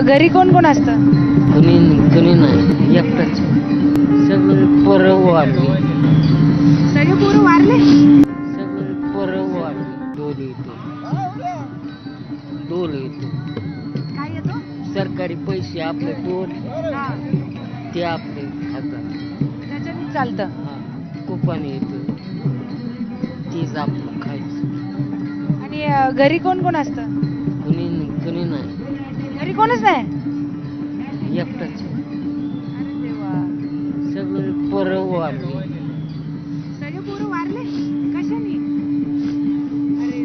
घरी कोण कोण असतं? कुणी कुणी नाही, एकटाच. सगळे पोरं वाढली, सगळे पोरं वारले. सगळे पोरं वाढली. डोल येतो काय येतो? सरकारी पैसे आपले डोल, हा, ते आपले खातात. त्याच्याने चालतं. हा, कुपान येतो, तेच आपलं खायचं. आणि घरी कोण कोण असतं? कुणी कुणी नाही, घरी कोणच नाही. एकटाच. अरे देवा, सगळे पोरं वाढली. सगळे पोरं वारले. कशाने? अरे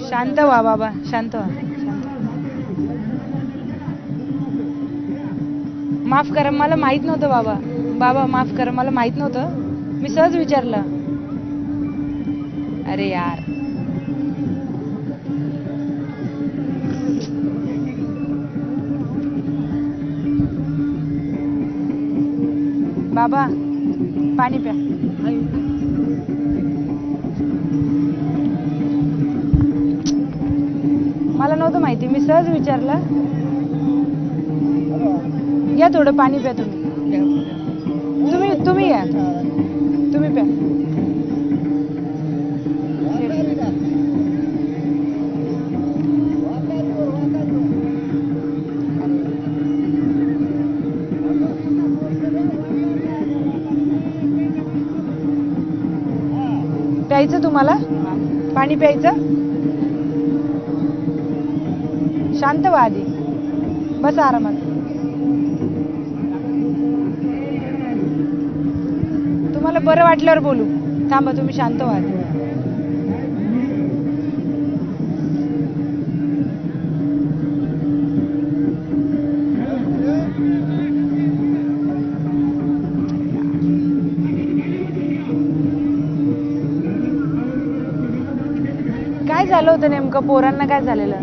शांत व्हा बाबा, शांत व्हा, शांत. माफ करा, मला माहित नव्हतं बाबा. बाबा माफ करा, मला माहित नव्हतं, मी सहज विचारलं. अरे यार, बाबा पाणी प्या. मला नव्हतं माहिती, मी सहज विचारलं. या थोडं पाणी प्या तुम्ही. तुम्ही या, तुम्ही प्या. प्यायचं तुम्हाला? पाणी प्यायचं? शांत व्हा आधी, बस आरामात. तुम्हाला बरं वाटल्यावर बोलू. थांबा, तुम्ही शांत व्हा आधी. काय झालं होतं नेमकं? पोरांना काय झालेलं?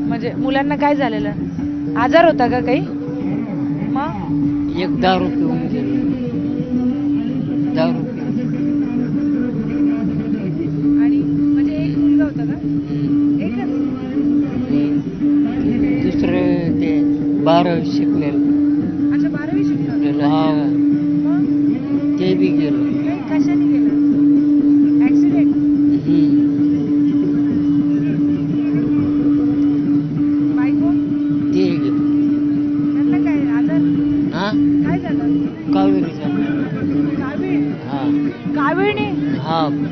म्हणजे मुलांना काय झालेलं? आजार होता का काही? मग एक दारू पिऊन